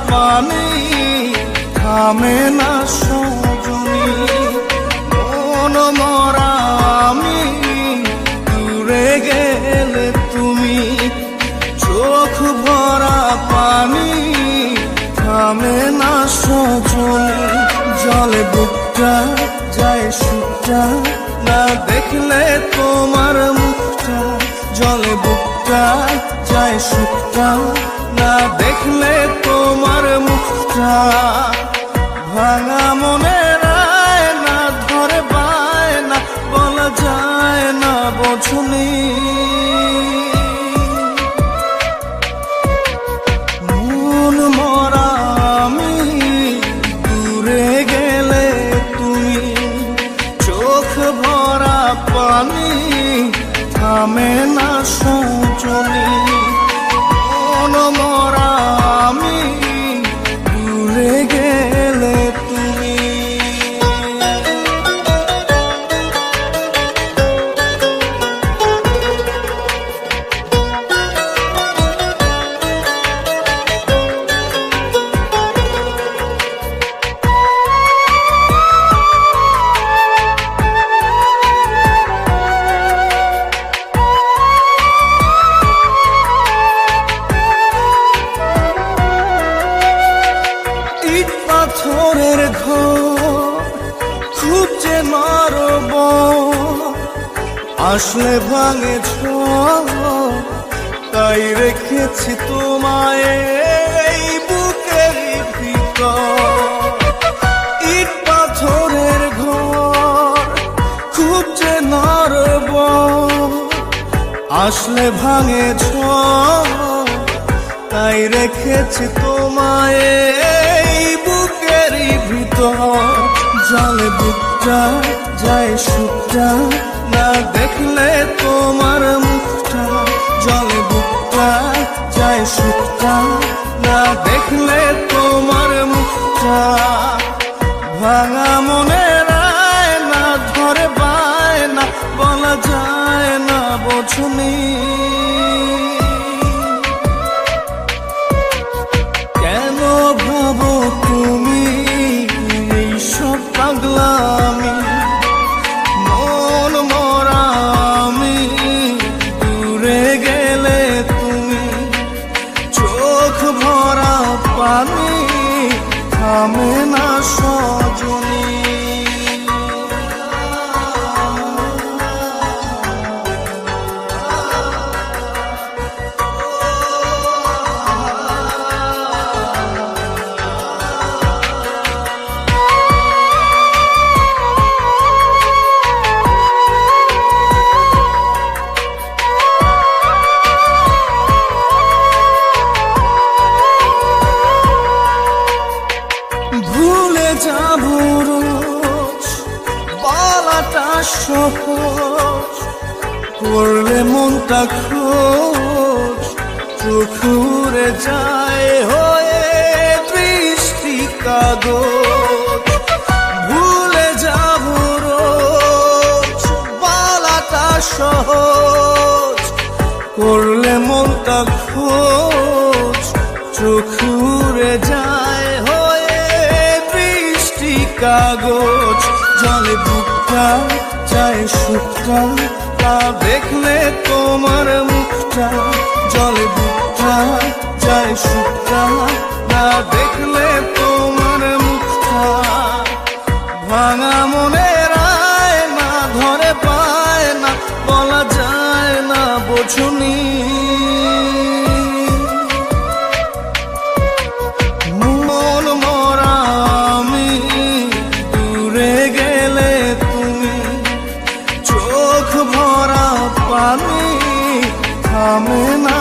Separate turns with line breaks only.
পানি থামে না সজনী, মন মরা আমি দূরে গেলে তুমি, চোখ ভরা পানি থামে না সজনী। জলে বুকটা যায় সুখটা না দেখলে তোমার মুখটা, জলে বুকটা যায় সুখটা না দেখলে তোমার মুখটা। ভাঙা মনের আয়না ধরে বায়না বলা যায় না বোঝনি, মন মরা আমি দূরে গেলে তুমি, চোখ ভরা পানি থামে না সজনী, মন মরা আমি দূরে গেলে তুমি। পাথরের ঘর খুব যে মারব, আসলে ভাঙে তাই রেখেছি তোমায় এই বুকের ভিতর। ইট পাথরের ঘর খুব যে মারব, আসলে ভাঙে তাই রেখেছি তোমায় এই বুকেরই ভিতর। জলে বুকটা যায় সুখটা না দেখলে তোমার মুখটা, জলে বুকটা যায় সুখটা না দেখলে তোমার মুখটা। ভাঙা মনের আয়না ধরে বায়না বলা যায় না বোঝনি, কেন ভাবো তুমি এইসব পাগলামি, মন মরা আমি দূরে গেলে তুমি, চোখ ভরা পানি থামে না সজনী। ভুলে যাবো রোজ বলাটা সহজ, করলে মনটা খোঁজ চোখ উড়ে যায় হয়ে বৃষ্টি কাগজ। ভুলে যাবো রোজ বলাটা সহজ, করলে মনটা খোঁজ চোখ উড়ে যায় কাগজ। জলে বুকটা যায় সুখটা তা দেখলে তোমার মুখটা, জলে বুকটা যায় সুখটা না দেখলে তোমার মুখটা। ভাঙা মনের আয়না ধরে বায়না বলা যায় না বোঝনি, মন মরা আমি দূরে গেলে তুমি, চোখ ভরা পানি থামে না